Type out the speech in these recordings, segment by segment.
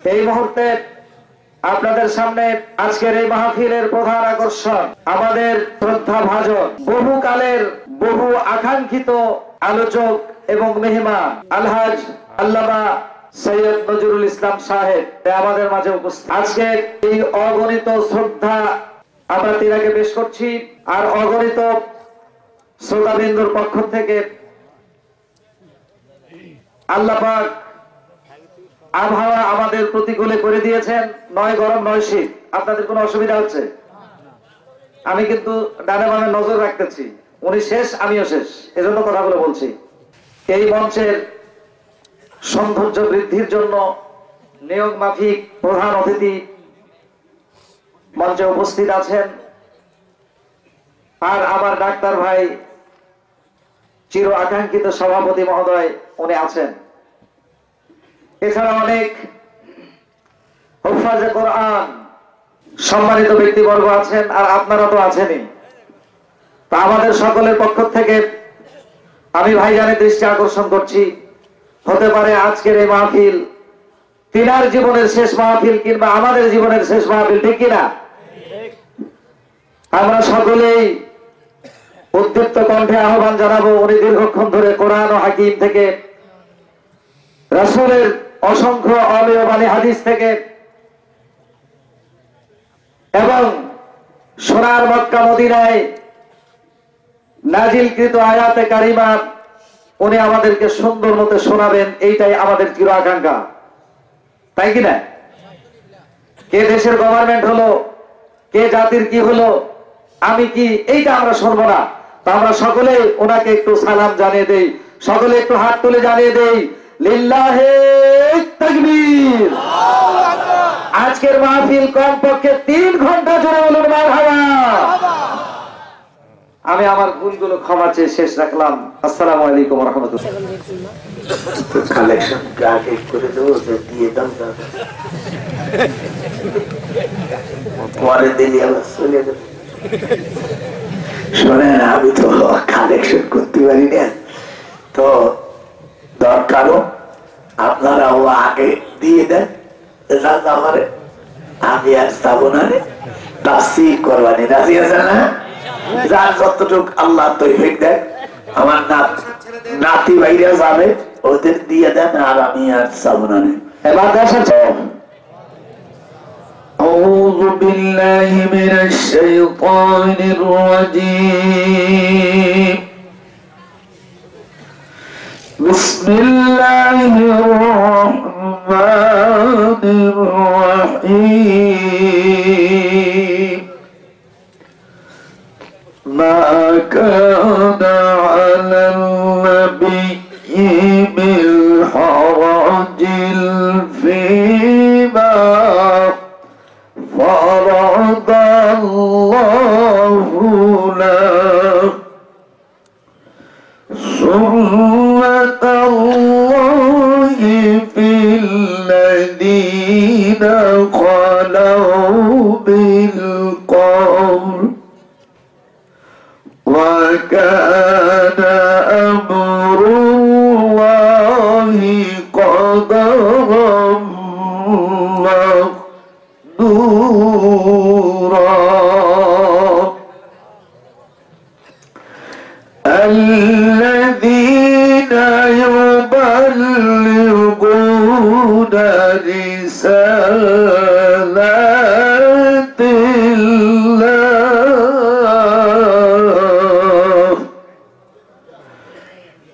এই মুহূর্তে আপনাদের সামনে আজকের এই মাহফিলের প্রধান আকর্ষণ আমাদের শ্রদ্ধাভাজন বহুকালের বহু আকাঙ্ক্ষিত আলোচক এবং মেহমান আলহাজ আল্লামা সৈয়দ নজরুল ইসলাম সাহেব আমাদের মাঝে উপস্থিত। আজকে এই অগণিত শ্রদ্ধা আমরা তিনাকে পেশ করছি, আর অগণিত শ্রোতাবিন্দুর পক্ষ থেকে আল্লাহ পাক আবহাওয়া আমাদের প্রতিকূলে করে দিয়েছেন, নয় গরম নয় শীত। আপনাদের কোনো অসুবিধা হচ্ছে? আমি কিন্তু ডানে বামে নজর রাখতেছি, উনি শেষ আমিও শেষ, এজন্য কথাগুলো বলছি। এই মঞ্চের সৌন্দর্য বৃদ্ধির জন্য নিয়োগ মাফিক প্রধান অতিথি মঞ্চে উপস্থিত আছেন, আর আমার ডাক্তার ভাই চির আকাঙ্ক্ষিত সভাপতি মহোদয় উনি আছেন। এছাড়া অনেক হুফাজে কোরআন সম্মানিত ব্যক্তিবর্গ আছেন, আর আপনারা তো আছেনই। তা আমাদের সকলের পক্ষ থেকে আমি ভাইজানের দৃষ্টি আকর্ষণ করছি, হতে পারে আজকের এই মাহফিল তিনার জীবনের শেষ মাহফিল কিংবা আমাদের জীবনের শেষ মাহফিল, ঠিক কিনা? আমরা সকলেই উদ্দীপ্ত কণ্ঠে আহ্বান জানাবো, উনি দীর্ঘক্ষণ ধরে কোরআন ও হাকিম থেকে, রাসূলের অসংখ্য অমেয় বাণী হাদিস থেকে এবং সোনার মক্কা মদিনায় নাজিলকৃত আয়াতে কারিমা উনি আমাদেরকে সুন্দর মতো শোনাবেন, এইটাই আমাদের চির আকাঙ্ক্ষা, তাই কিনা? কে দেশের গভর্নমেন্ট হলো, কে জাতির কি হলো, আমি কি, এইটা আমরা শুনবো না। তো আমরা সকলে ওনাকে একটু সালাম জানিয়ে দেই, সকলে একটু হাত তুলে জানিয়ে দেই লিল্লাহে তাকবীর। আজকের মাহফিল কমপক্ষে 3 ঘন্টা জুড়ে বলুন মারহাবা। আমি আমার ভুলগুলো ক্ষমা চেয়ে শেষ রাখলাম। আসসালামু আলাইকুম ওয়া রাহমাতুল্লাহ। কালেকশন আগে করে দেবো, দিয়ে দাও, পরে দিলি আবার চলে যাবে। শোনেন, আমি তো কালেকশন করতে পারি না, তো দরকারও আপনারা ও আগে দিয়ে দেন, আমারে আমি আর যাবো না, তাফসীর করবানি, রাজি আছেন না? যার যতটুক আল্লাহ তৌফিক দেয়, আমার নাতি ভাইরা যাবে, ওদের দিয়ে দেন, আর আমি আর যাবো না। এবার দেশের أعوذ بالله من الشيطان الرجيم. بسم الله الرحمن الرحيم. ما كان على النبي من حرج فيما فرض الله له، سنة الله في الذين خلوا بالقول، وكان أمر الله قدرا مقدورا. الذين يبلغون رسالات الله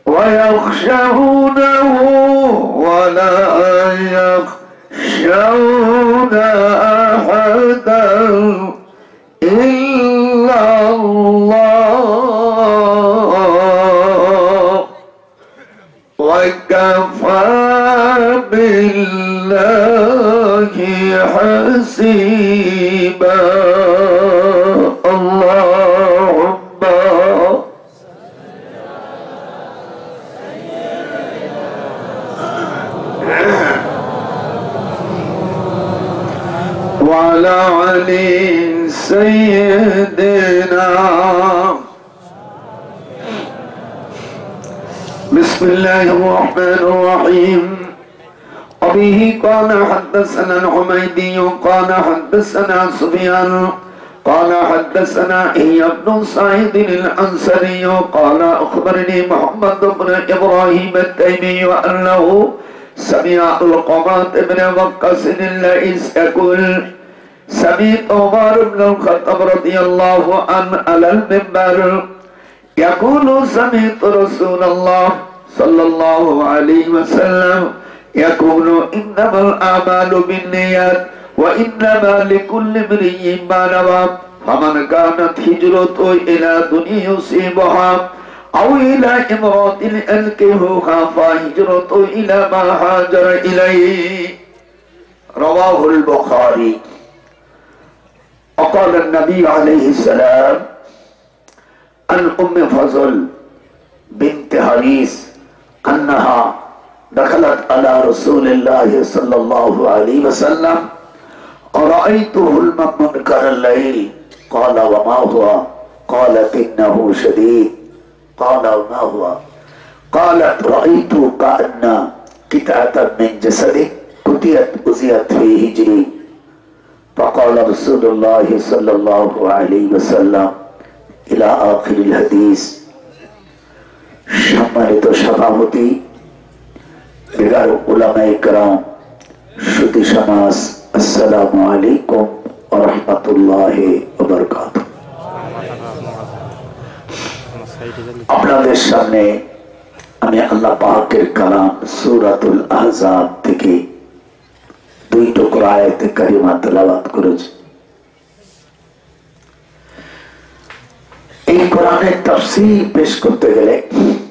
ويخشونه ولا يخشون أحدا إلا الله، وكفى بالله حسيبا. اللهم وعلى علي سيدنا. بسم الله الرحمن الرحيم. وبه قال حدثنا الحميدي قال حدثنا سفيان قال حدثنا إيا بن سعيد الأنصاري قال أخبرني محمد بن إبراهيم التيمي أنه سمع القمة بن وقاص الليث يقول سمعت عمر بن الخطاب رضي الله عنه على المنبر يقول سمعت رسول الله صلى الله عليه وسلم يقول إنما الأعمال بالنيات وإنما لكل امرئ ما نوى فمن كانت هجرته إلى دنيا يصيبها أو إلى امرأة ينكحها فهجرته إلى ما هاجر إليه رواه البخاري. وقال النبي عليه السلام عن أم فضل بنت حريث أنها دخلت على رسول الله صلى الله عليه وسلم ورأيته المنكر الليل قال وما هو قالت إنه شديد قال وما هو قالت رأيت كأن قطعة من جسده قطعت أزيت في هجري فقال رسول الله صلى الله عليه وسلم إلى آخر الحديث. সম্মানিত সভাপতি, বিগার উলামায়ে কেরাম, সুধী সমাজ, আসসালামু আলাইকুম ওয়া রাহমাতুল্লাহি ওয়া বারাকাতুহু। আপনাদের সামনে আমি আল্লাহ পাকের কালাম সূরাতুল আহজাব থেকে দুই টুকরা আয়াতে কারিমা তেলাওয়াত করেছি। এই কোরআনের তাফসীর পেশ করতে গেলে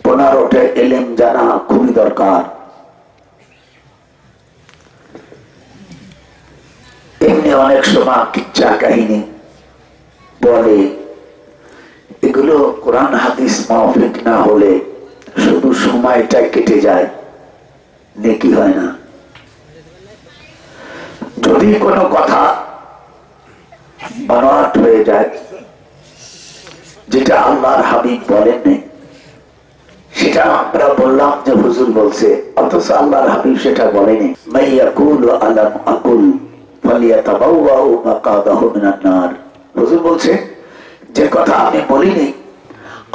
15টা ইলম জানা খুবই দরকার। এমনি অনেক সময় কিচ্ছা কাহিনী বলে, এগুলো কোরআন হাদিস মাফিক না হলে শুধু সময়টা কেটে যায়, নেকি হয় না। যদি কোনো কথা বানোয়াট হয়ে যায়, যেটা আল্লাহর হাবিব বলেননি, সেটা আমরা বললাম যে হুজুর বলছে, অথচ আল্লাহর হাবিব সেটা বলেনি। মাইয়াকুলু আলাম আকুল ফালিয়াতাবাওয়াউ মাকাদাহু মিনান নার। হুজুর বলছে যে কথা আমি বলিনি,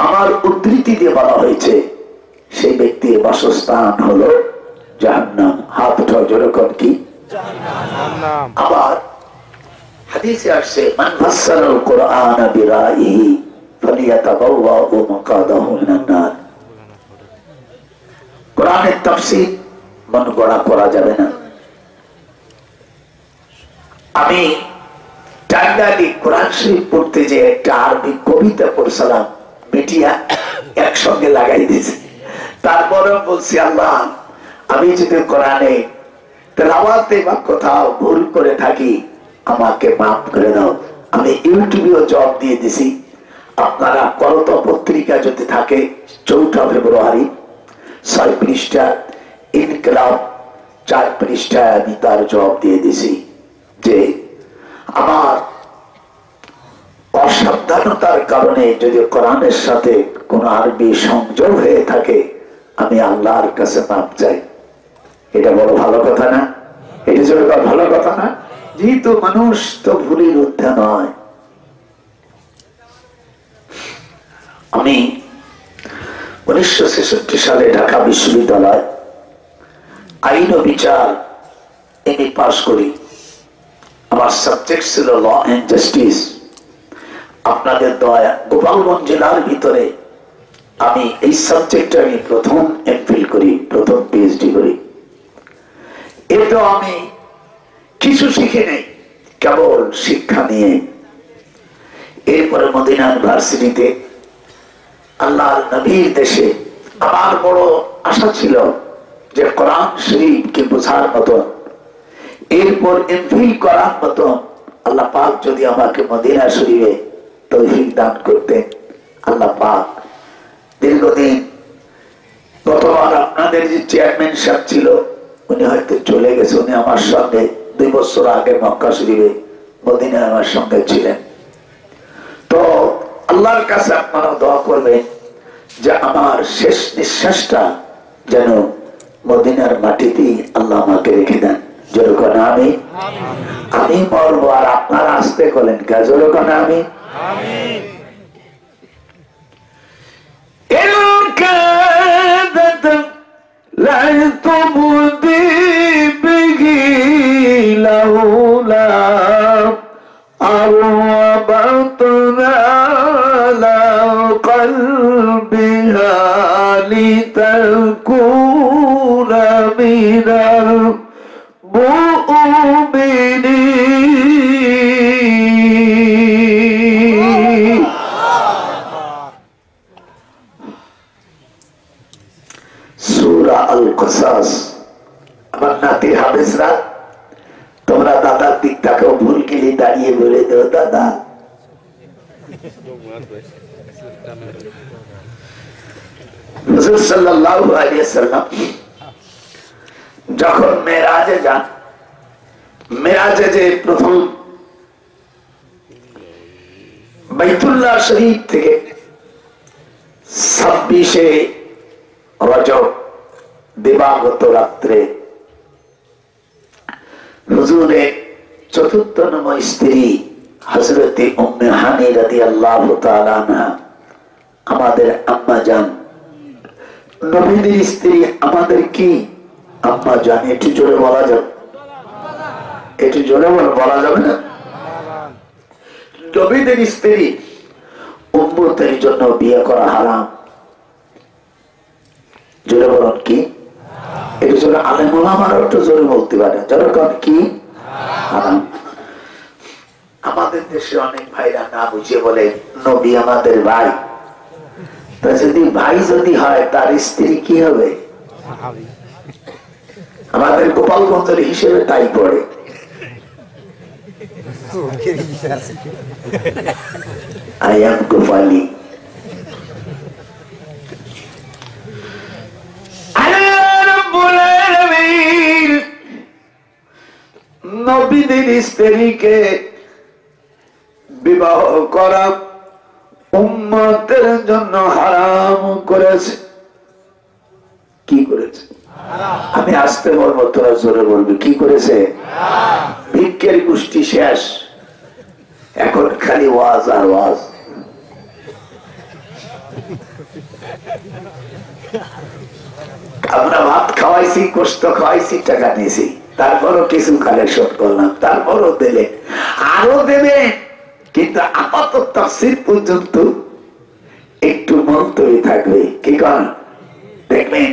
আমার উদ্ধৃতি দিয়ে বলা হয়েছে, সেই ব্যক্তির বাসস্থান হলো জাহান্নাম। হাত উঠাও জোরে কর, কি জাহান্নাম। আবার হাদিসে আসছে মান ফাসসারাল কুরআনা বিরাইহি ফালিয়াতাবাওয়াউ মাকাদাহু মিনান নার। কোরআনের তাফসীর মন গড়া করা যাবে না। আমি টাঙ্গাইলে কোরআন শরীফ পড়তে যে একটা আরবি কবিতা পড়ছিলাম, মিডিয়া একসঙ্গে লাগাই দিয়েছে। তারপরে বলছি আল্লাহ, আমি যদি কোরআনে তেলাওয়াতে বা কোথাও ভুল করে থাকি আমাকে মাফ করে দাও। আমি ইউটিউবেও জবাব দিয়ে দিছি। আপনারা করত পত্রিকা যদি থাকে 4 ফেব্রুয়ারি 6 পৃষ্ঠা, ইনকিলাব 4 পৃষ্ঠায় আমি তার জবাব দিয়ে দিছি যে আমার অসাবধানতার কারণে যদি কোরআনের সাথে কোন আরবি সংযোগ হয়ে থাকে, আমি আল্লাহর কাছে মাপ চাই। এটা বড় ভালো কথা না? এটা যদি ভালো কথা না? যেহেতু মানুষ তো ভুলের ঊর্ধ্বে নয়। আমি 1966 সালে ঢাকা বিশ্ববিদ্যালয় আইন ও বিচার এমএ পাস করি। আমার সাবজেক্ট ছিল ল এন্ড জাস্টিস। আপনাদের দয়া গোপালগঞ্জ জেলার ভিতরে আমি এই সাবজেক্টে আমি প্রথম এমফিল করি, প্রথম পিএইচডি করি। এটাও আমি কিছু শিখে নেই, কেবল শিক্ষা নিয়ে। এরপরে মদিনা ইউনিভার্সিটিতে আল্লাহর নবীর দেশে আমার বড় আশা ছিল যে কোরআন শরীফকে বোঝার মতো, এরপর এমফিল করার মতো আল্লাহ পাক যদি আমাকে মদিনা শরীফে তৌফিক দান করতেন। আল্লাহ পাক দীর্ঘদিন, গতবার আপনাদের যে চেয়ারম্যান সাহেব ছিল উনি হয়তো চলে গেছে, উনি আমার সঙ্গে 2 বছর আগে মক্কা শরীফে মদিনায় আমার সঙ্গে ছিলেন। তো আল্লাহর কাছে আপনারা দোয়া করবেন যে আমার শেষ নিঃশ্বাসটা যেন মদিনার মাটিতেই আল্লাহ আমাকে রেখে দেন। যেরকম আমি মরবো আর আপনারা আসতে করেন কে? যেরকম আমি আমার নাতি হাফেজরা, তোমরা দাদার দিকটাকেও ভুল গেলে দাঁড়িয়ে বলে দেও, দাদা হুজুর সাল্লাল্লাহু আলাইহি ওয়াসাল্লাম যখন মেরাজে যান, মেরাজে যে প্রথম বাইতুল্লাহ শরীফ থেকে 26শে রজব দিবাগত রাত্রে হুজুরের চতুর্থতম স্ত্রী হযরতে উম্মে হানি রাদিয়াল্লাহু তাআলা আনহা, আমাদের আম্মা জান, নবীদের স্ত্রী আমাদের কি আম্মা জান? একটু জোরে বলা যাবে? একটু জোরে বলা যাবে না? নবীদের স্ত্রী উম্মতের জন্য বিয়ে করা হারাম। জোরে বলুন কি? এটা জোরে আলেম ওলামারা একটু জোরে বলতে পারে, যেরকম কি হারাম। আমাদের দেশে অনেক ভাইরা না বুঝে বলে নবী আমাদের ভাই। তা যদি ভাই যদি হয় তার স্ত্রী কি হবে? আমাদের গোপালগঞ্জের হিসেবে তাই পড়ে। I am Gopali. নবীদের স্ত্রীকে বিবাহ করা উম্মতের জন্য হারাম করেছে। কি করেছে? আমি আসতে বলবো, তোরা জোরে বলবি। কি করেছে? ভিক্ষের গোষ্ঠী শেষ, এখন খালি ওয়াজ আর ওয়াজ। আমরা ভাত খাওয়াইছি, গোশত খাওয়াইছি, টাকা নিয়েছি, তারপরও কিছু কালেকশন করলাম, তারপরও দিলে, আরো দেবে, কিন্তু আপাতত তাফসীর পর্যন্ত একটু মুলতবি থাকবে। কি কারণ দেখবেন?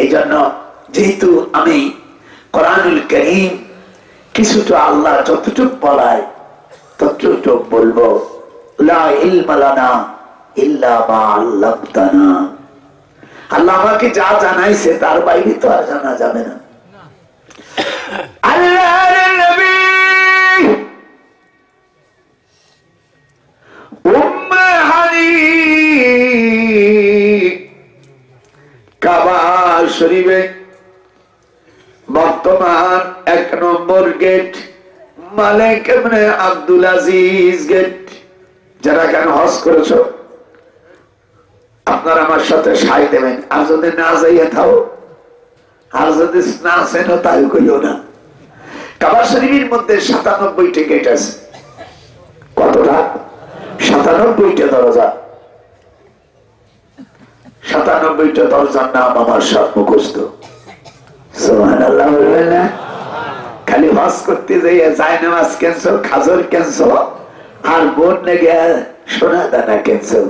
এই জন্য যেহেতু আমি কোরআনুল কারীম কিছুটা আল্লাহ যতটুকু বলায় ততটুকু বলবো, লা ইলমা লানা ইল্লা মা আল্লামতানা। আল্লাহ আমাকে যা জানাইছে তার বাইরে তো আর জানা যাবে না। আল্লাহর নবী উম্মে হানি কাবা শরীফে বর্তমান 1 নম্বর গেট, মালিক ইবনে আব্দুল আজিজ গেট। যারা কেন হজ করেছো আপনারা আমার সাথে সাই দেবেন, আর যদি না যাইয়া থাও, আর যদি না চেনো তাই কইও না। কাবা শরীফের মধ্যে 97টি গেট আছে। কতটা? 97টা দরজা। 97টা দরজার নাম আমার সব মুখস্থ। সুবহানাল্লাহ বলবেন না? খালি হজ করতে যাইয়া যায় নামাজ ক্যান্সেল, খাজর ক্যান্সেল, আর বোন লেগে সোনা দানা ক্যান্সেল।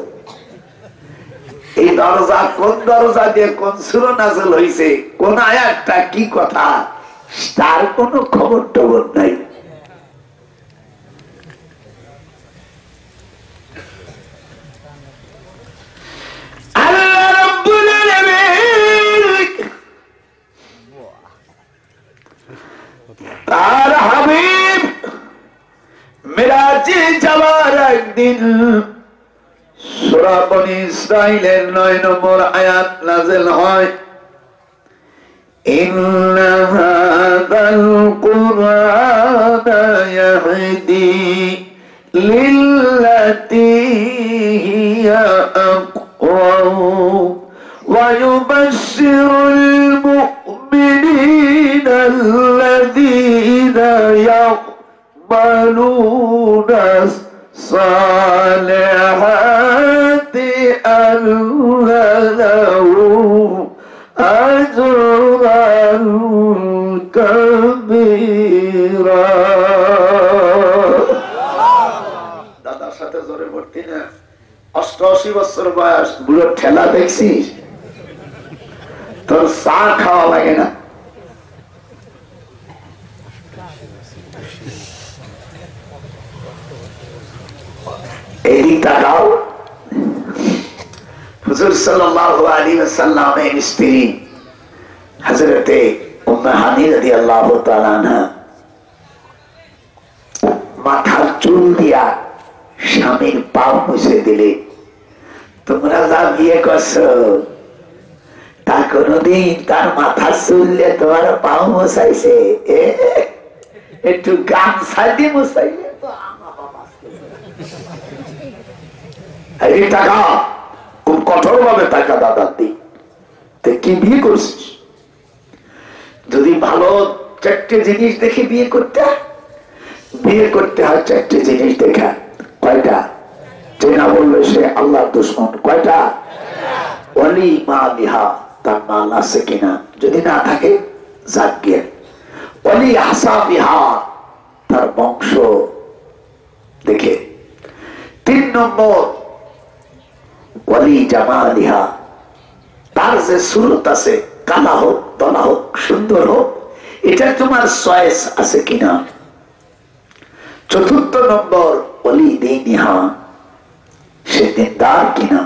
এই দরজা কোন দরজা দিয়ে কোন সূরা নাযিল হইছে, কোন আয়াতটা কি কথা, তার কোনো খবর টবর নাই। আল্লাহ রাব্বুল আলামিন তার হাবিব মিরাজে যাওয়ার একদিন সূরা বনী ইসরাঈলের 9 নম্বর আয়াত নাযিল হয়, ইন্না হাযাল কুরআনা ইয়াহদি লিল্লাতী হিয়া আকওয়াম ওয়া ইউবাশশিরুল الذين يقبلون الصالحات أن له أجرا كبيرا দাদার সাথে জোরে ভর্তি না 88 বছর বয়স বুড়ো ঠেলা দেখছিস তোর চা খাওয়া লাগে না এদিক তাকাও হুজুর সাল্লাল্লাহু আলাইহি ওয়াসাল্লামের স্ত্রী হযরতে উম্মে হানি রাদিয়াল্লাহু তাআলা আনহা মাথার চুল দিয়া স্বামীর পাও মুছে দিলে তোমরা যা বিয়ে করছো তা কোনদিন তার মাথার চুল দিয়ে তোমার পাও মুছাইছে একটু গামছা দিয়ে মুছাইলে তো এই টাকা খুব কঠোর ভাবে টাকা দাদার দিক কি বিয়ে করছিস যদি ভালো চারটে জিনিস দেখে বিয়ে করতে হয় চারটে জিনিস দেখা কয়টা যে না বললে সে আল্লাহর দুশমন কয়টা ওয়ালি মা বিহা তার মাল আছে কিনা যদি না থাকে জাগিয়ে ওয়ালি হাসা বিহা তার বংশ দেখে 3 নম্বর ওয়ালি জামালিহা তার যে সুরত আছে কালা হোক দলা হোক সুন্দর হোক এটা তোমার চয়েস আছে কিনা 4th নম্বর ওয়ালি দীনিহা সে দিনদার কিনা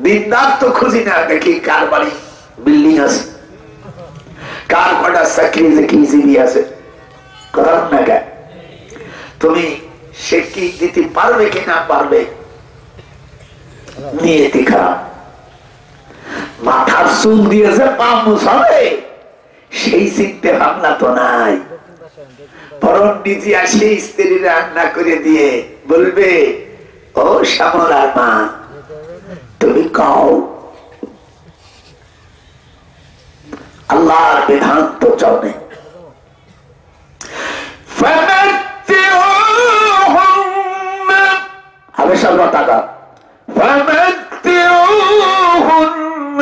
দিনদার তো খুঁজি না দেখি কার বাড়ি বিল্ডিং আছে কার কটা চাকরি আছে করার না কে তুমি সে কি দিতে পারবে কিনা পারবে নিয়তি খারাপ মাথার চুল দিয়েছে পা মুছাবে সেই চিন্তা ভাবনা তো নাই বরং নিজে আসে স্ত্রী রান্না করে দিয়ে বলবে ও শ্যামলার মা তুমি কও আল্লাহর বিধান তো চলে হবে সব টাকা فمتعوهن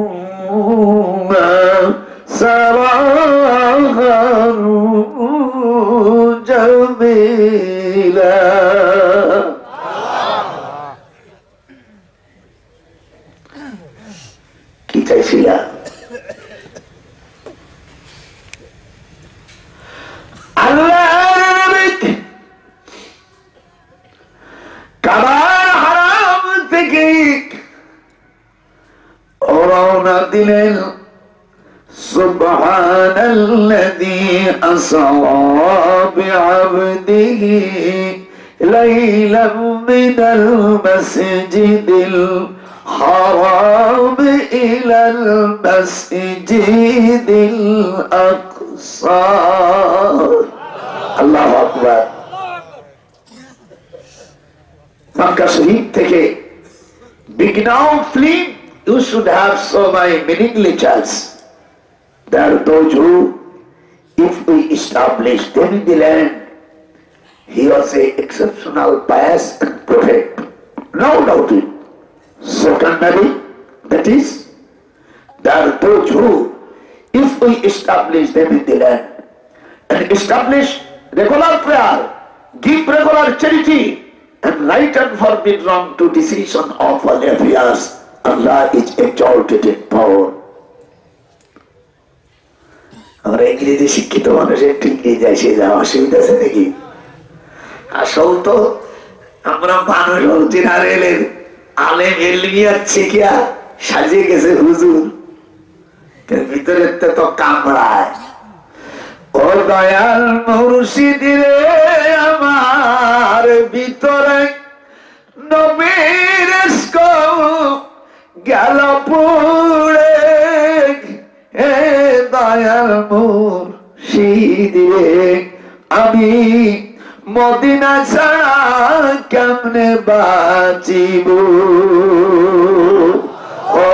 وسرحوهن سراحا جميلا কি চাইছিলা কাবার হারাম থেকে রওনা দিলেন সুবহানাল্লাযী আসরা বিআবদিহি লাইলাম মিনাল মাসজিদিল হারাম ইলাল মাসজিদিল আকসা আল্লাহু আকবার Makkah Sharif থেকে big now film you should have so many meaningly chance. There are those who, if we establish them in the land, he was an exceptional pious and prophet. No doubt it. Second Nabi, that is, there are those who, if we establish them in the land and establish regular prayer, give regular charity, and right and forbid wrong to decision of all affairs, Allah is exalted in power. আমরা ইংরেজি শিক্ষিত মানুষের একটু ইংরেজি আসে যাওয়া অসুবিধা আছে নাকি আসল তো আমরা মানুষ জেনারেলের আলেম এলমিয়ার ছিকিয়া সাজিয়ে গেছে হুজুর ভিতরে তো কামড়ায় ও দয়াল মুর্শিদ রে আমার ভিতরে নবীর ইশক গেল পুড়ে হে দয়াল মুর্শিদ রে আমি মদিনা ছাড়া কেমনে বাঁচিব ও ও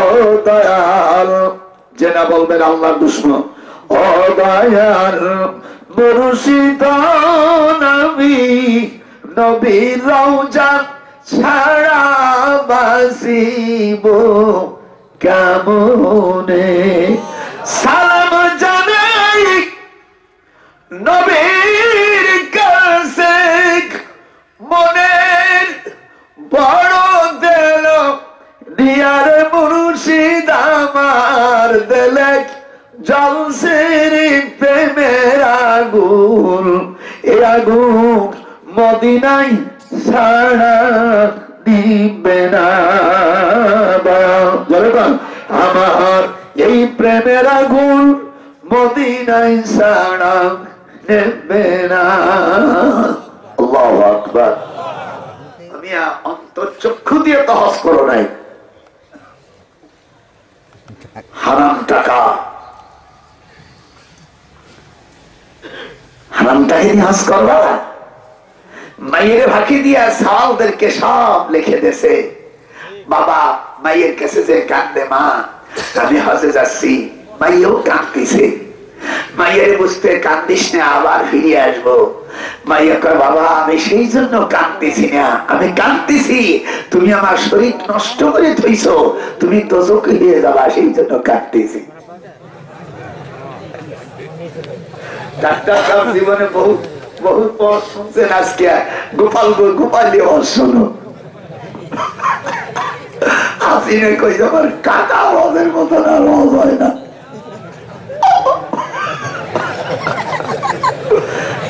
দয়াল, যে না বলবেন আল্লাহর দুশমন। ও দয়াল মুর্শিদ নবী, নবীর রওজা ছাড়া বাসিব কেমনে? সালাম জানাই নবীর কাছে, মনের বড় দিল দিয়ার মুর্শিদ আমার দিলে জ্বলছে প্রেমের আগুন, এ আগুন মদিনায় ছাড়া দিবে না। আমার এই প্রেমের আগুন মদিনায় ছাড়া নেবে না। আল্লাহু আকবার। আমি অন্তর্চক্ষু দিয়ে তো হজ করো নাই, হারাম টাকা, হারাম টাকা দিয়ে হজ করবা? মায়ের ফাঁকি দিয়া সাওয়ালদেরকে সব লিখে দিয়েছে। বাবা মায়ের কাছে যে কান্দে, মা আমি হজে যাচ্ছি, মাইও কাঁদতেছে। মায়ের বুঝতে কান্দিস না, আবার ফিরে আসবো। মাইয়া কয় বাবা আমি সেই জন্য কাঁদতেছি না, আমি কাঁদতেছি তুমি আমার শরীর নষ্ট করে থইছো, তুমি দোজখে নিয়ে যাবা, সেই জন্য কাঁদতেছি। ডাক্তার সাহেব জীবনে বহুত বহুত পথ শুনছেন, আজকে গোপাল গোপাল দিয়ে শোনো। হাসিনে কই আমার কাকা আওয়াজের মতো না, আওয়াজ হয় না।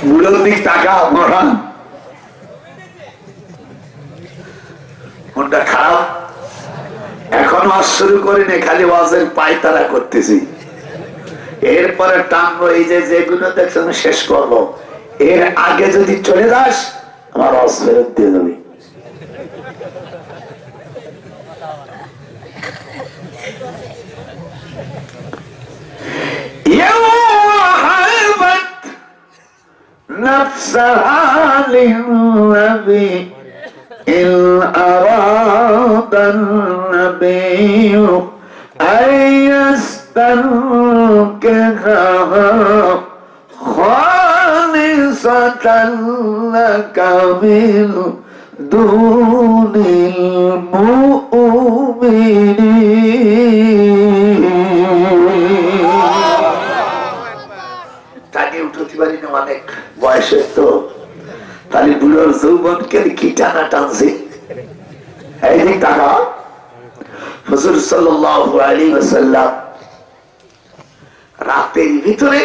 বুড়োর দিক টাকা মরা, মনটা খারাপ। এখনো আজ শুরু করিনি, খালি ওয়াজের পায়তারা করতেছি। এরপরে টানবো, এই যে যেগুলো দেখছেন শেষ করবো, এর আগে যদি চলে যাস আমার ওয়াজ ফেরত দিয়ে যাবি। نفسها للنبي إن أراد النبي أن يستنكحها خالصة لك من دون المؤمنين. টানিয়ে উঠতে পারি না, অনেক বয়সের তো, তাহলে বুড়োর যৌবনকে কি টানা টানছে। এই দিক টাকা হুজুর সাল্লাল্লাহু আলাইহি ওয়াসাল্লাম রাতের ভিতরে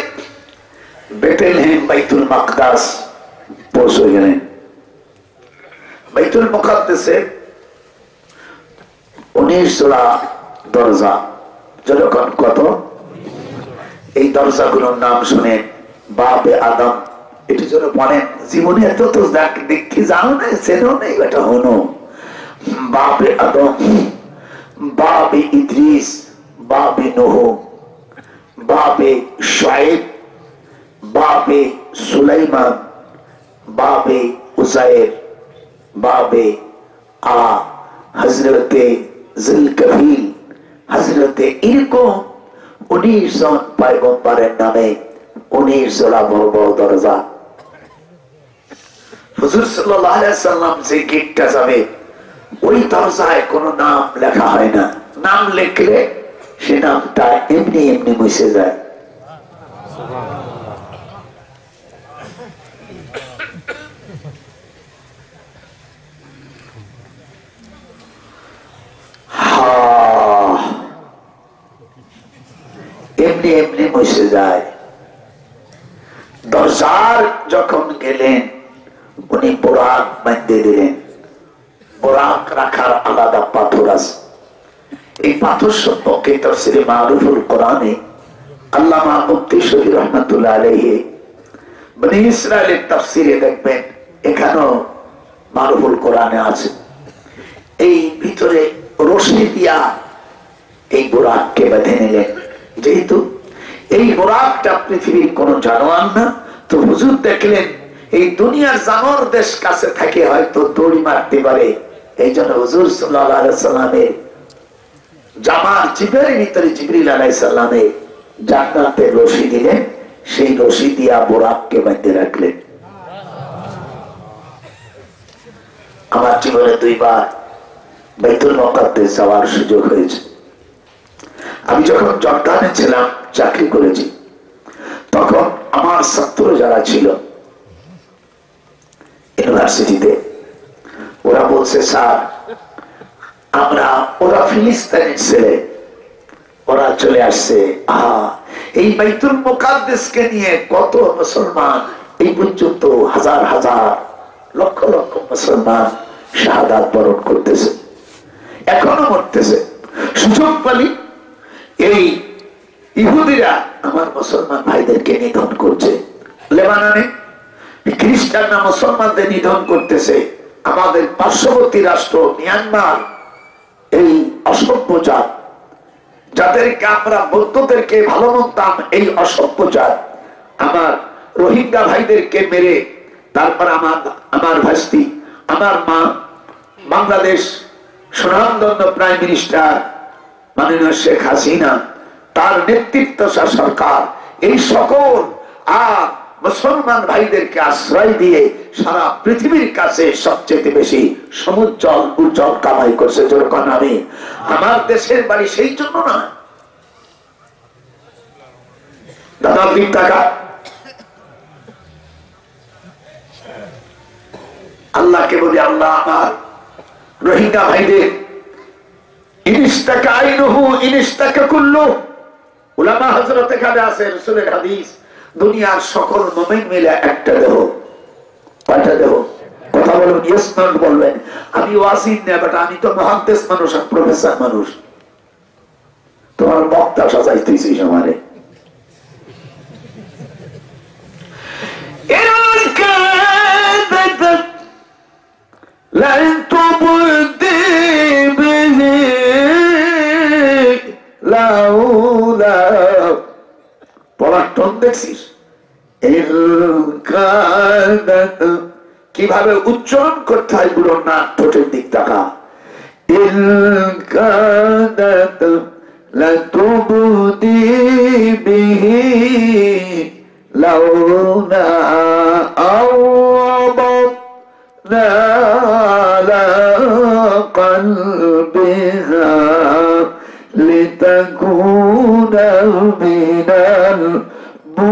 বেতেলহেম বাইতুল মাকদাস পৌঁছে গেলেন। বাইতুল মুকাদ্দাসে 19 জোড়া দরজা, যখন কত এই দরজাগুলোর নাম শুনে বাবে আদম, এটি যেন বলেন জীবনে এত তো দেখি জানো না, চেনো নেই, এটা হনো। বাবে আদম, বাবে ইদ্রিস, বাবে নূহ, বাবে শুআয়ব, বাবে সুলাইমান, বাবে উযায়ের, বাবে হযরতে যুলকাফিল, হযরতে এরকম 19 জন পয়গম্বরের নামে 19 জোড়া বড় বড় দরজা। হুজুর সাল্লাল্লাহু আলাইহি সাল্লাম যে গেটটা যাবে, ওই দরজায় কোনো নাম লেখা হয় না, নাম লিখলে সে নামটা এমনি এমনি মুছে যায়। এমনি এমনি মুছে যায়। দরজার যখন গেলেন উনি বোরাক বাঁধতে দিলেন। বোরাক রাখার আলাদা পাথর আছে। এই পাথর সম্পর্কে তাফসীরে মারুফুল কোরআনে আল্লামা মুফতি শফি রহমাতুল্লাহ আলাইহি বনি ইসরাইলের তাফসীরে দেখবেন, এখানেও মারুফুল কোরআনে আছে। এই ভিতরে রশি দিয়া এই বোরাককে বেঁধে নিলেন। যেহেতু এই বোরাকটা পৃথিবীর কোন জানোয়ার না, তো হুজুর দেখলেন এই দুনিয়ার জানোয়ারদের কাছে থেকে হয়তো দড়ি মারতে পারে, এই জন্য হুজুর সাল্লাল্লাহু আলাইহি সাল্লামের জামার জিবের ভিতরে জিবরিল আলাইহিস সালামে জান্নাতের রশি দিলেন, সেই রশি দিয়া বোরাককে বাঁধতে রাখলেন। আমার জীবনে 2 বার বাইতুল মুকাদ্দাস যাওয়ার সুযোগ হয়েছে। আমি যখন জর্দানে ছিলাম, চাকরি করেছি, তখন আমার ছাত্র যারা ছিল ইউনিভার্সিটিতে, ওরা বলছে স্যার ওরা ফিলিস্তিনের ছেলে, ওরা চলে আসছে। এই বাইতুল মুকাদ্দাসকে নিয়ে কত মুসলমান এই পর্যন্ত হাজার হাজার লক্ষ লক্ষ মুসলমান শাহাদাত বরণ করতেছে, এখনো মরতেছে। সুযোগ পালি এই ইহুদিরা আমার মুসলমান ভাইদেরকে নিধন করছে। লেবাননে খ্রিস্টানরা মুসলমানদের নিধন করতেছে। আমাদের পার্শ্ববর্তী রাষ্ট্র মিয়ানমার, এই অসভ্য জাত, যাদেরকে আমরা বৌদ্ধদেরকে ভালো মানতাম, এই অসভ্য জাত আমার রোহিঙ্গা ভাইদেরকে মেরে, তারপর আমার ভাস্তি, আমার মা, বাংলাদেশ সুনামধন্য প্রাইম মিনিস্টার মাননীয় শেখ হাসিনা, তার নেতৃত্ব সরকার এই সকল মুসলমান ভাইদেরকে আশ্রয় দিয়ে সারা পৃথিবীর কাছে সবচেয়ে বেশি সমুজ্জ্বল উজ্জ্বল কামাই করছে। যখন আমি আমার দেশের বাড়ি সেই জন্য না, দাদা টাকা আল্লাহকে বলি, আল্লাহ আমার রোহিঙ্গা ভাইদের ইনিস্তাকা আইনুহু ইনিস্তাকা কুল্লু, উলামা হযরত এখানে আছে, রাসূলের হাদিস, দুনিয়ার সকল মুমিন মিলে একটা দেহ। কয়টা দেহ? কথা বলুন, ইয়েস নট বলবেন। আমি ওয়াসিন না, বাট আমি তো মুহাদ্দিস মানুষ, প্রফেসর মানুষ। তোমার বক্তা সাজাইতেছি আমারে। দেখছিস কিভাবে উচ্চারণ করতে হয়, গুলো না ঠোঁটের দিক টাকা। لتكون من المؤمنين।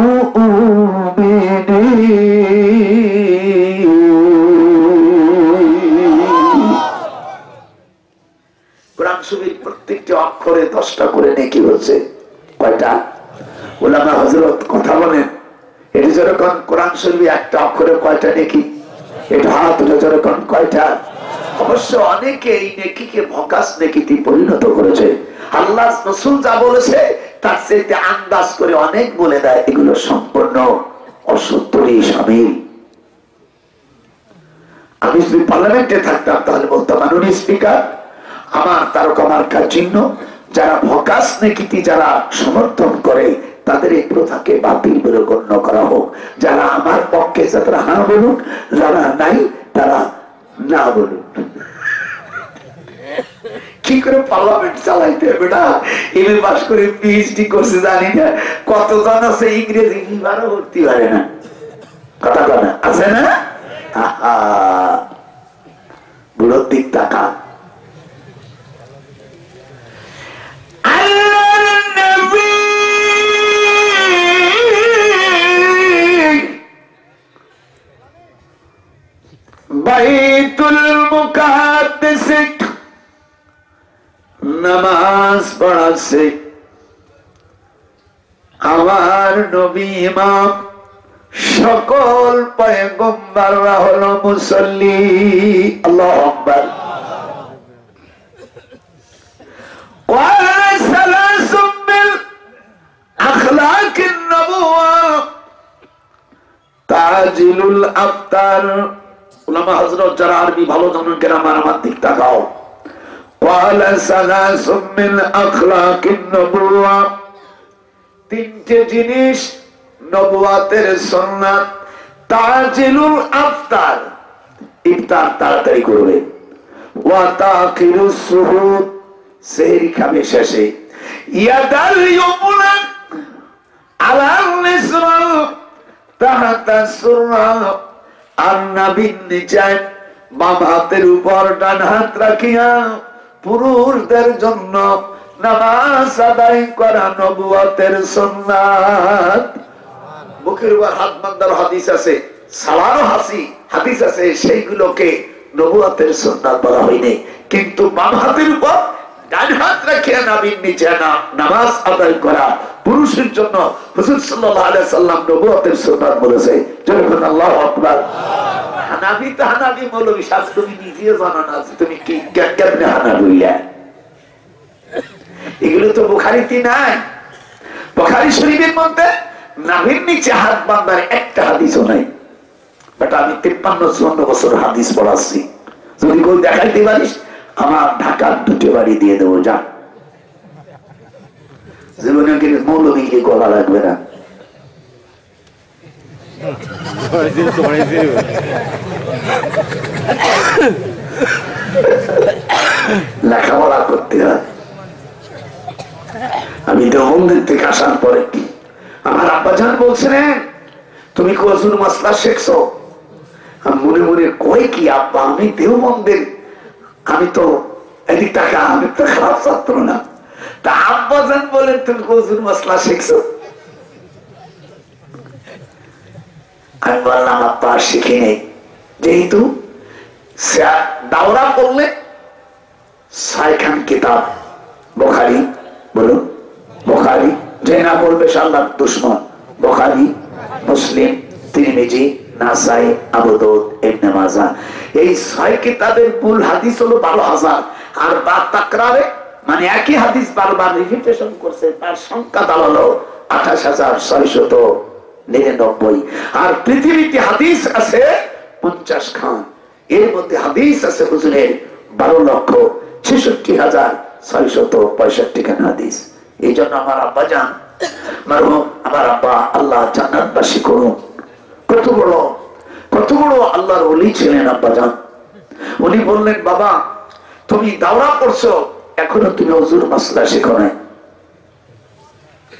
কোরআন শরীফের প্রত্যেকটি অক্ষরে 10টা করে নেকি হচ্ছে। কয়টা? উলামা হযরত কথা বলেন, এটি যেরকম কোরআন শরীফে একটা অক্ষরে কয়টা নেকি, এটা হাত যেরকম কয়টা। অবশ্য অনেকে এই নেকিকে ভকাস নেকিতে পরিণত করেছে। আল্লাহ রাসূল যা বলেছে তার চাইতে আন্দাজ করে অনেক বলে দেয়, এগুলো সম্পূর্ণ অসত্যই শামিল। আমি যদি পার্লামেন্টে থাকতাম তাহলে বলতাম, মাননীয় স্পিকার, আমার তারকা মার্কার চিহ্ন যারা ভকাস নেকিতে যারা সমর্থন করে তাদের এই প্রথাকে বাতিল বলে গণ্য করা হোক। যারা আমার পক্ষে তারা হ্যাঁ বলুন, যারা নাই তারা না বলুন। কি করে পার্লামেন্ট চালাইতে হবে না? এমএ পাস করে পিএইচডি করছে জানি না, কতজন আছে ইংরেজি লিবারও ভর্তি পারে না। কথা কথা আছে না? বুড়োর দিক টাকা। বাইতুল মুকাদ্দাস নামাজ পড়াচ্ছে আমার নবী ইমাম, সকল পয়গম্বররা হলো মুসল্লি। আল্লাহু আকবার। ওয়া সালাসুম মিল আখলাকিন নবুওয়া তাজিলুল আফতার। উলামা হযরত যারা আরবি ভালো জানেন গ্রামার, আমার দিক তাকাও। ওয়ালা সালাসুম মিন আখলাকিন নবুওয়া, তিনটে জিনিস নবুয়াতের সুন্নাত। তাজিলুল আফতার, ইফতার তাড়াতাড়ি করবে। ওয়া তাকিরুস সুহুর, সেহরি খাবে শেষে ইয়াদাল ইয়ুমনা আলাল নিসরাল তাহাতা সুররা, আর নাভির নিচে বাম হাতের উপর ডান হাত রাখিয়া পুরুষদের জন্য নামাজ আদায় করা নবুয়তের সুন্নাত। বুকের উপর হাত বাঁধার হাদিস আছে, সালারও হাদিস আছে, সেইগুলোকে নবুয়তের সুন্নাত বলা হয়নি। কিন্তু বাম হাতের উপর ডান হাত রাখিয়া নাভির নিচে নামাজ আদায় করা পুরুষের জন্য হুজুর সাল্লাল্লাহু আলাইহি সাল্লাম নবুয়তের সুন্নাত বলেছে। যখন আল্লাহু আকবার। হানাফি তো হানাফি মৌলবী সাহেব, তুমি নিজেও জানো না তুমি কি কেমনে হানাফি হইলা। এগুলো তো বুখারীতে নাই। বুখারী শরীফের মধ্যে নাভির নিচে হাত বাঁধার একটা হাদিসও নাই। বাট আমি 53-54 বছর হাদিস পড়াচ্ছি, যদি কেউ দেখাইতে পারিস আমার ঢাকার 2টি বাড়ি দিয়ে দেবো, যা। জীবনে কিন্তু মৌলবীকে গলা লাগবে না। লেখাপড়া করতে হয়। আমি তো মন্দির থেকে আসার পরে আমার আব্বাজান বলছিলেন তুমি কসুর মাসলা শিখছো। আমি মনে মনে কই কি আব্বা, আমি দেওবন্দের, আমি তো এদিক টাকা, আমি তো খারাপ ছাত্র না। তা আব্বাজান বলেন তুমি কসুর মাসলা শিখছো। আমি বললাম আব্বা শিখি নেই, যেহেতু দাওরা করলে 6খান কিতাব বুখারী, বলুন বুখারী, যে না বলবে আল্লাহর দুশমন। বুখারী, মুসলিম, তিরমিজি, নাসাই, আবু দাউদ, ইবনে মাজাহ, এই 6 কিতাবের মূল হাদিস হলো 12,000। আর বা তাকরারে মানে একই হাদিস বারবার রিপিটেশন করছে, তার সংখ্যা দাঁড়ালো 28,699। আর পৃথিবীতে হাদিস আছে 50 খান, এর মধ্যে হাদিস আছে হুজুরের 12,66,665 খান হাদিস। এই জন্য আমার আব্বা জান মারহুম, আমার আব্বা আল্লাহ জান্নাতবাসী করুন, কত বড় আল্লাহর ওলি ছিলেন আব্বা জান। উনি বললেন বাবা তুমি দাওরা পড়ছো, এখনো তুমি হুজুর মাসলা শেখো নাই।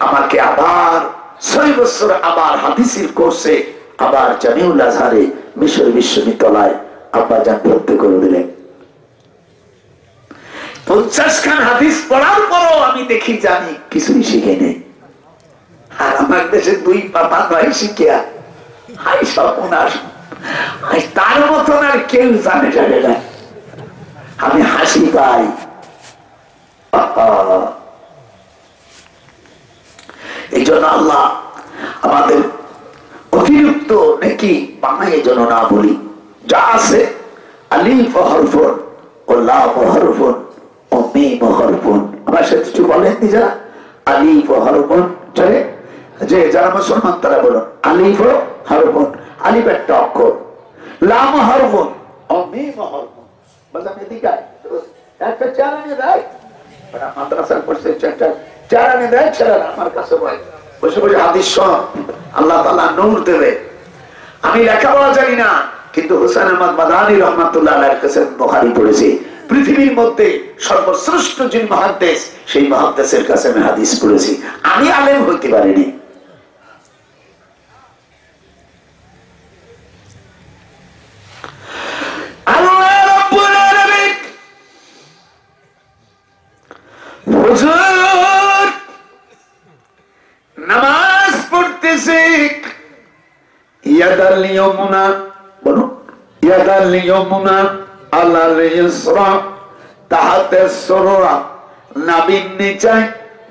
আমাকে আবার 6 বছর আবার হাদিসের কোর্সে আবার জামিউল আজহারে মিশর বিশ্ববিদ্যালয় আব্বা জান ভর্তি করে দিলেন। 50 খান হাদিস পড়ার পরও আমি দেখি জানি কিছুই শিখে নেই। আর আমার দেশে 2 পাপা 9 শিখিয়া হাই সর্বনাশ, তার মতন আর কেউ জানে না। আমি হাসি পাই। এই জন্য আল্লাহ আমাদের অতিরিক্ত নাকি বাংলায় যেন না বলি, যা আছে আলিফ হরফুন ও লাম হরফুন ও মিম হরফুন। আমার সাথে কিছু বলেন নিজেরা আলিফ হরফুন, যে যারা মুসলমান তারা বলুন আলিফ হরফুন, আলিফ একটা অক্ষর, লাম হরফুন ও মিম হরফুন। বললাম এদিকে একটা চালানি দেয়, মাদ্রাসার পড়ছে চালানি দেয় ছেলেরা আমার কাছে বসে বসে হাদিস শোন, আল্লাহ তাআলা নূর দেবে। আমি লেখাপড়া জানি না, কিন্তু হুসাইন আহমদ মাদানী রহমাতুল্লাহ আলাইহির কাছে বুখারী পড়েছি। পৃথিবীর মধ্যে সর্বশ্রেষ্ঠ যিনি মুহাদ্দিস, সেই মুহাদ্দিসের কাছে আমি হাদিস পড়েছি। আমি আলেম হইতে পারিনি। আল্লাহ রাব্বুল আলামিন হুজুর নামাজ পড়তেছে, ইয়াদাল ইয়ামুনা, বলো ইয়াদাল ইয়ামুনা আলাল ইসরা তাহাতে সুররা, নাভির নিচে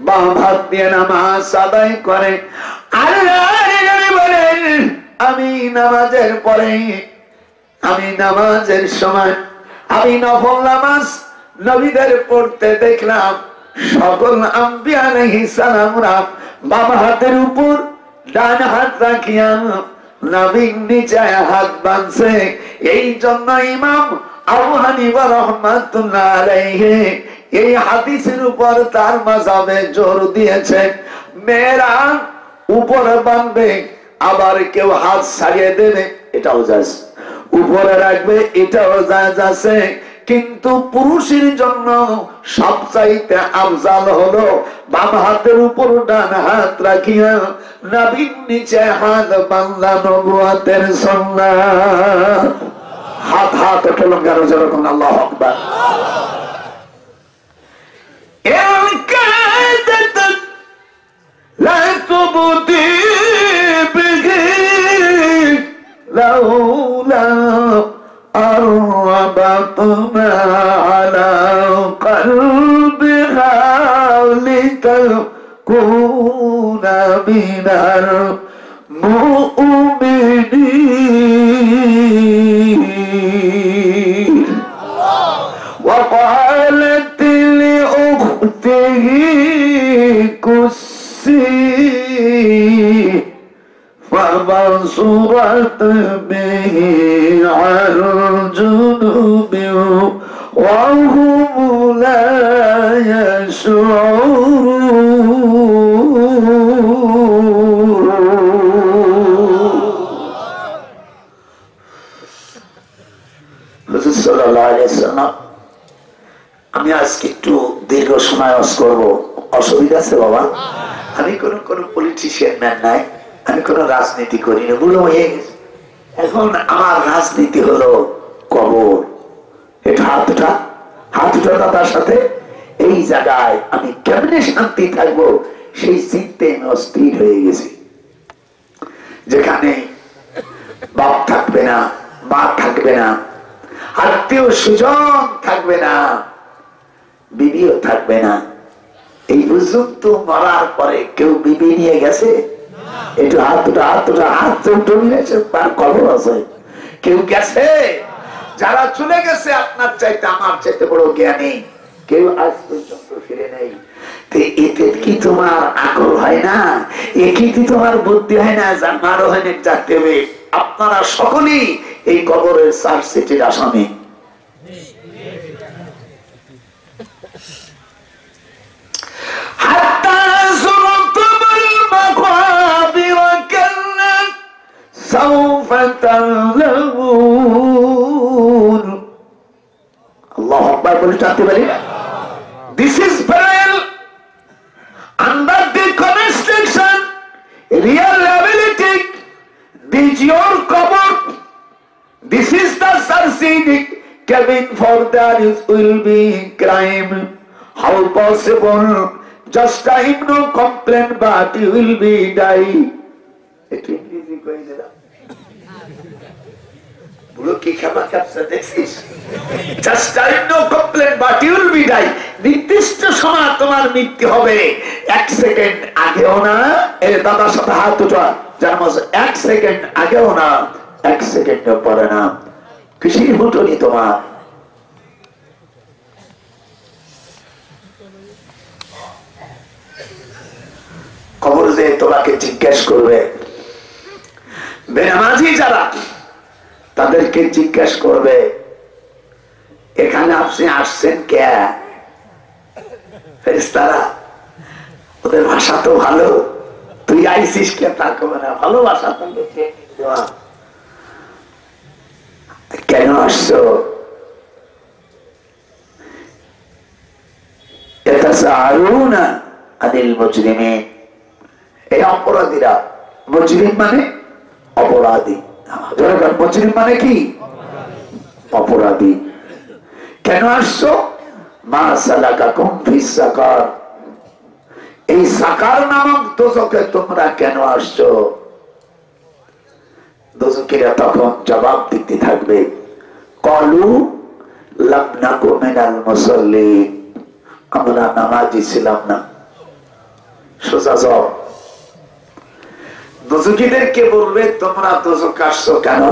বাম হাত দিয়ে নামাজ আদায় করে। আল্লাহ বলেন আমি নামাজের পরে, আমি নামাজের সময়, আমি নফল নামাজ নবীদের পড়তে দেখলাম। সকল আম্বিয়া আলাইহিস সালামরা বাম হাতের উপর ডান হাত রাখিয়া নাভির নিচে হাত বাঁধছে। এই জন্য ইমাম আবু হানিফা রাহমাতুল্লাহ আলাইহি এই হাদিসের উপর তার মাযহাবে জোর দিয়েছে, মেয়েরা উপরে বাঁধবে, আবার কেউ হাত ছাড়িয়ে দেবে এটাও জায়েজ, উপরে রাখবে এটাও জায়েজ আছে। কিন্তু পুরুষের জন্য সবচাইতে আফজাল হলো বাম হাতের উপর ডান হাত রাখিয়া নাভির নিচে হাত বাংলা নবুয়তের সুন্নাত। হাত হাত টলঙ্গার যেরকম আল্লাহু আকবার। لا تبدي به لولا أربطنا على قلبها لتكون من المؤمنين. وقالت لأخته كسي فبصرت به عن جنوب وهم لا يشعرون. হুজুর সাল্লাল্লাহু আলাইহি ওয়াসাল্লাম, আমি আজকে একটু দীর্ঘ সময় ওয়াজ করবো, অসুবিধা আছে বাবা? আমি কোন পলিটিশিয়ান ম্যান নাই, আমি কোন রাজনীতি করি না, বুড়ো হয়ে গেছে। এখন আমার রাজনীতি হলো কবর। এটা হাতটা দাদার সাথে এই জায়গায় আমি কেমনে শান্তি থাকবো সেই চিন্তে আমি অস্থির হয়ে গেছি। যেখানে বাপ থাকবে না, মা থাকবে না, আত্মীয় স্বজন থাকবে না, বিবিও থাকবে না। এই পর্যন্ত মরার পরে কেউ বিবি নিয়ে গেছে? একটু হাত নিয়েছে, তার কবর আছে। কেউ গেছে? যারা চলে গেছে আপনার চাইতে আমার চাইতে বড় জ্ঞানী কেউ আজ পর্যন্ত ফিরে নেই। এতে কি তোমার আগ্রহ হয় না? এ কি তোমার বুদ্ধি হয় না? জানারও হয় না যাতে হবে। আপনারা সকলেই এই কবরের চার্জশিটের আসামি। سوف تعلمون. الله أكبر বলে চাইতে পারি। This is burial under the construction, real ability. This your cover. This is the succeeding cabin for there will be crime. How possible? Just time no complaint, but you will be die. It will be going to নির্দিষ্ট সময় তোমার মৃত্যু হবে। 1 second আগেও না, এর দাদার সাথে হাত উঠা, যার মাঝে 1 সেকেন্ড আগেও না, 1 সেকেন্ড পরে না। কিসের হুটনি তোমার? কবর যে তোমাকে জিজ্ঞেস করবে, বেনামাজি যারা তাদেরকে জিজ্ঞেস করবে এখানে আপনি আসছেন কে? ফেরেশতারা ওদের ভাষা তো ভালো, তুই আইসিস কে? তার কবে না ভালো ভাষা, কেন আসছো? ইয়াতাসাআলুনা আনিল মুজরিমিন। এই অপরাধীরা, মুজরিম মানে অপরাধী, মুজরিম মানে কি? অপরাধী। কেন আসছো? মা সালাকাকুম ফিস সাকার, এই সাকার নামক দোজখে তোমরা কেন আসছো? দোজখীরা তখন জবাব দিতে থাকবে, ক্বালু লাম নাকু মিনাল মুসাল্লিন, আমরা নামাজি ছিলাম না। সোজা জবাব। দোজখীদেরকে বলবে তোমরা দোজখ আসছো কেন?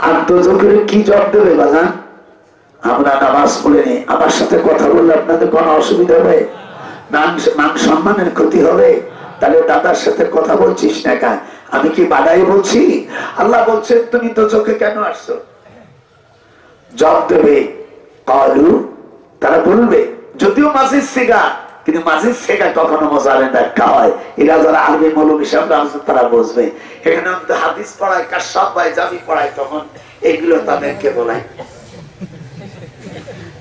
আর দোজখের কি জবাব দেবে বাজান? আমরা নামাজ পড়িনি, আমার সাথে কথা বললে আপনাদের কোনো অসুবিধা হবে? মান সম্মানের ক্ষতি হবে? তাহলে দাদার সাথে কথা বলছিস না কেন? আমি কি বাড়াই বলছি? আল্লাহ বলছেন তুমি দোজখে কেন আসছো? জবাব দেবে ক্বালু, তারা বলবে, যদিও মাঝির সিগা, কিন্তু মাঝির সেগা কখনো মজারে দেখা হয়। এরা যারা আরবি মৌলবী সাহেব আছে তারা বুঝবে। এখানে হাদিস পড়ায়, কাশাব ভাই জামি পড়ায়, তখন এগুলো তাদেরকে বলায়।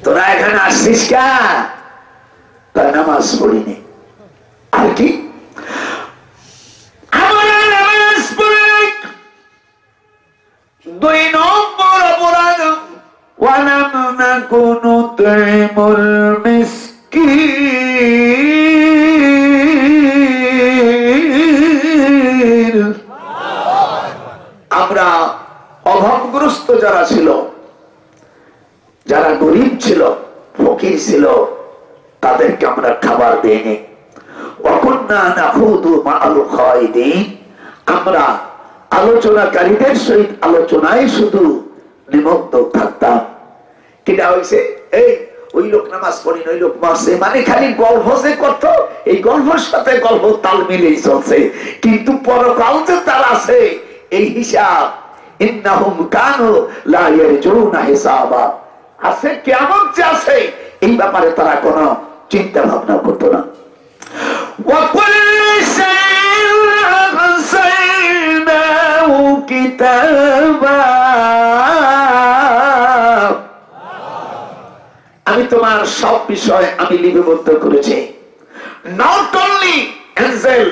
তোরা এখানে আসছিস কা? তাই নামাজ পড়িনি। আর কি? আমরা নামাজ পড়ে 2 নম্বর অপরাধ, ওয়ালাম নাকুনু তুইমুল মিসকিন। আমরা অভাবগ্রস্ত যারা ছিল, যারা গরিব ছিল, ফকির ছিল, তাদেরকে আমরা খাবার দেইনি। ওয়াকুন্না নাখুদু মা'আল খায়দিন, আমরা আলোচনাকারীদের সহিত আলোচনায় শুধু নিমগ্ন থাকতাম। কিনা হয়েছে এই ওই লোক নামাজ পড়ি, ওই লোক মারছে, মানে খালি গল্প যে করতো, এই গল্পের সাথে গল্প তাল মিলেই চলছে, কিন্তু পরকাল যে তার আছে এই হিসাব, ইন্নাহুম কানু লা ইয়ারজুনা হিসাবা, আছে কিয়ামত যে আছে এই ব্যাপারে তারা কোনো চিন্তা ভাবনা করতো না। আমি তোমার সব বিষয় আমি লিপিবদ্ধ করেছি। Not only angel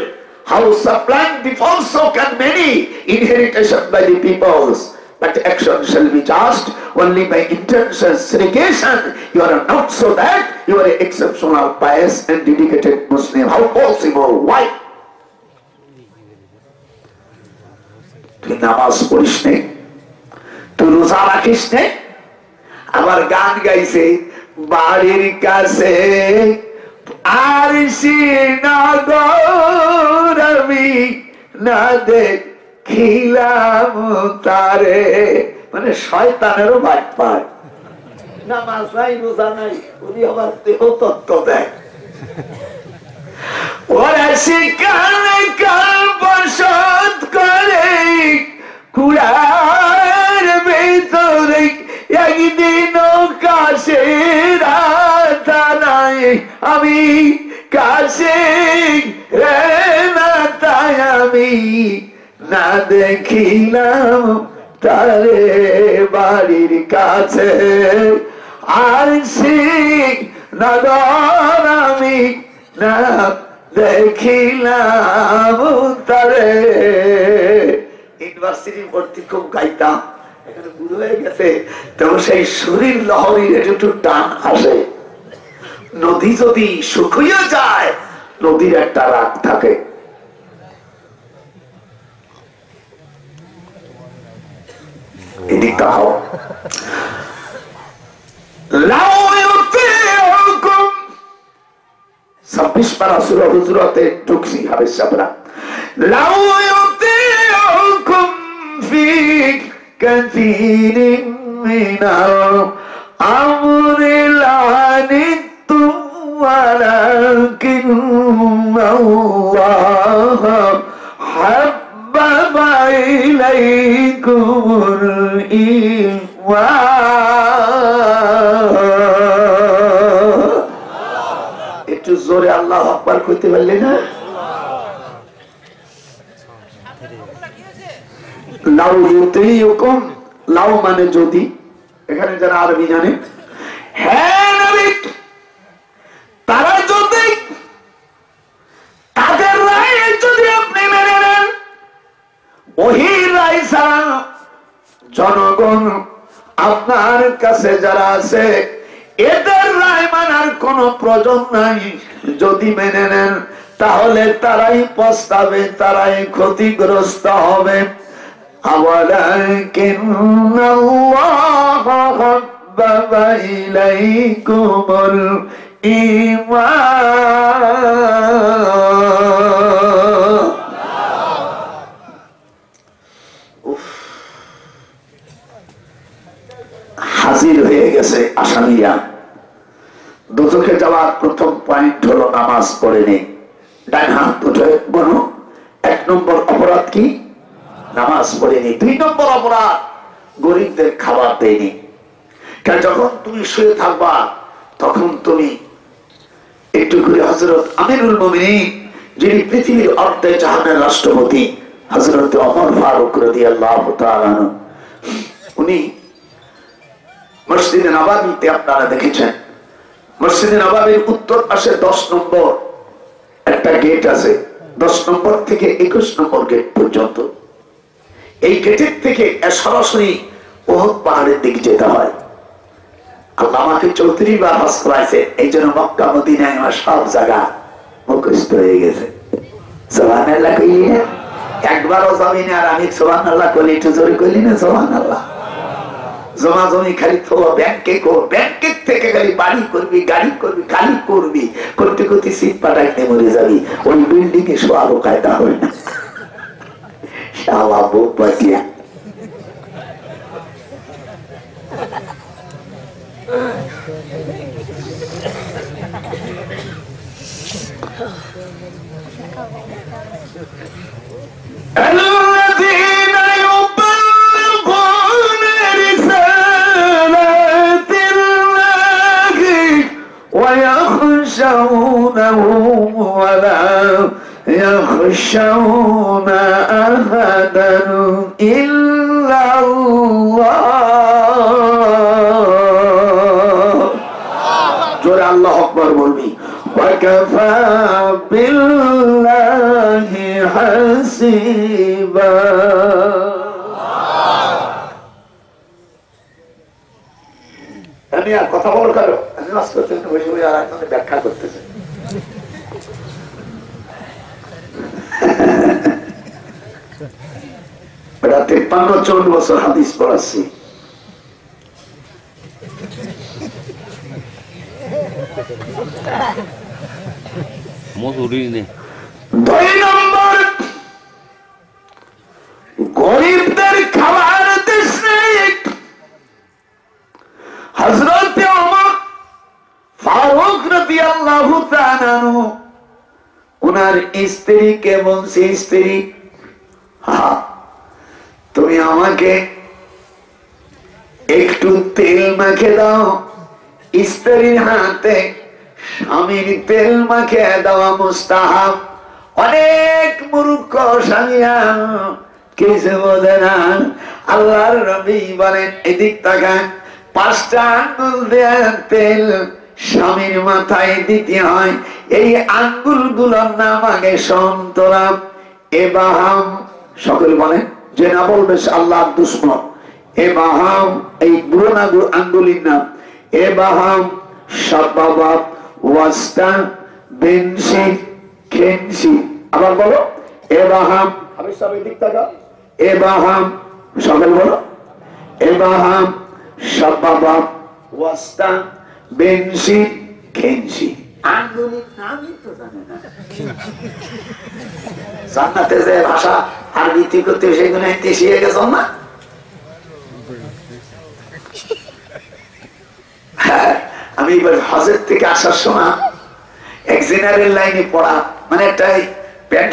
how supplying the falsehood and many inheritation by the peoples, but action shall be judged only by intention segregation. You are not so that you are an exceptional pious and dedicated Muslim. How possible? Why? তুই নামাজ পড়িস নে, তুই রোজা রাখিস নে, আবার গান গাইছে বাড়ির কাছে আরশি নগর আমি না দেখিলাম তারে, মানে শয়তানেরও বাট পায়। নামাজ নাই, রোজা নাই, উনি আবার দেহ তত্ত্ব দেয়। ওরা শিকার কাল বসত করে কুড়ার ভেতরে, একদিন কাছে রাতানাই আমি কাছে রে না, তাই আমি না দেখিলাম তারে বাড়ির কাছে আরশি নগর আমি না দেখিলাম তারে। ইউনিভার্সিটি ভর্তি খুব গাইতাম, এখানে বুড়ো হয়ে গেছে, তবে সেই শরীর লহরীর একটু টান আসে। নদী যদি শুকিয়ে যায়, নদীর একটা রাগ থাকে। এদিকটা হও। 26 পারা সূরা হুজুরাতে ঢুকছি হাবিস সাবরা। লাউ ইউতিউকুম ফি কাসীরিন মিনাল আমরি লানিতুম ওয়ালাকিন্নাল্লাহ হাব্বাবা ইলাইকুমুল ঈমান। একটু জোরে আল্লাহু আকবার কইতে পারলে না? লাউ ইউতিউকুম, লাউ মানে যদি, এখানে যারা আরবি জানে, হ্যাঁ নবী তারা যদি তাদের রায় যদি আপনি মেনে নেন, ওহির রায় ছাড়া জনগণ আপনার কাছে যারা আছে এদের রায় মানার কোন প্রয়োজন নাই। যদি মেনে নেন তাহলে তারাই পস্তাবে, তারাই ক্ষতিগ্রস্ত হবে। আওয়ালাকিন্নাল্লাহ হাব্বাবা ইলাইকুমুল ঈমান। হাজির হয়ে গেছে আসামিরা। দোজখে যাওয়ার প্রথম পয়েন্ট হলো নামাজ পড়েনি। ডান হাত উঠে বলো, 1 নম্বর অপরাধ কি? নামাজ পড়েনি। 2 নম্বর অপরাধ গরিবদের খাবার দেয়নি। কারণ যখন তুমি শুয়ে থাকবা তখন তুমি একটু করে হযরত আমিরুল মুমিনিন, যিনি পৃথিবীর অর্ধে জাহানের রাষ্ট্রপতি, হযরত ওমর ফারুক রাদিয়াল্লাহু তাআলা আনহু, উনি মসজিদে নববীতে আপনারা দেখেছেন, মসজিদে নববীর উত্তর পাশে 10 নম্বর একটা গেট আছে, 10 নম্বর থেকে 21 নম্বর গেট পর্যন্ত। এই গেটের থেকে সরাসরি উহুদ পাহাড়ের দিকে যেতে হয়। আল্লাহ আমাকে 34 বার হজ করাইছে, এই জন্য মক্কা মদিনায় আমার সব জায়গা মুখস্থ হয়ে গেছে। সুবহানাল্লাহ কইলি না? একবারও যাবি না আর আমি সুবহানাল্লাহ কইলি, একটু জোরে কইলি না সুবহানাল্লাহ? জমা জমি খালি তো ব্যাংকে কর, ব্যাংকের থেকে খালি বাড়ি করবি, গাড়ি করবি, খালি করবি, করতে করতে সিট পাঠাইতে মরে যাবি। ওই বিল্ডিং এ শোয়ারও কায়দা হয় না। শালা বউ পাঠিয়া الذين يبلغون رسالات الله ويخشونه ولا يخشون أحدا إلا الله. جور الله أكبر بولبي. وكفى بالله حسيبا. আমি আর কথা বল কারো, আমি আজকে বসে বসে আর একজনের ব্যাখ্যা করতেছি। রাতে 53 বছর হাদিস পড়াচ্ছি। দুই নম্বর, গরিবদের খাবার দেশ নেই। হযরত ওমর ফারুক রাদিয়াল্লাহু তাআলা আনহু ওনার স্ত্রীকে বলছে, স্ত্রী তুমি আমাকে একটু তেল মাখে দাও। স্ত্রীর হাতে স্বামীর তেল মাখে দেওয়া মুস্তাহাব। অনেক মূর্খ স্বামীরা কিছু বোঝে না। আল্লাহর নবী বলেন, এদিক তাকান, 5টা আঙ্গুল দেওয়া তেল স্বামীর মাথায় দিতে হয়। এই আঙ্গুল গুলোর নাম আগে সন্তরা এবাহাম। সকলে বলেন, যে না বলবে আল্লাহর দুশ্মন। এবাহাম এই বুড়ো আঙ্গুলির নাম। এবাহাম, সাবাবা, ওয়াস্তা, বেনসি, খেনসি। আবার বলো এবাহাম। এবাহাম, সকল বলো এবাহাম, সাবাবা, ওয়াস্তা, বেনসি, খেনসি। আঙ্গুলির নামই তো জানে না। জান্নাতে যে ভাষা আরবি করতে সেগুলো শিখে গেছ না? আমি এবার হজের থেকে আসার সময় এক জেনারেল লাইনে পড়া, মানে একটা প্যান্ট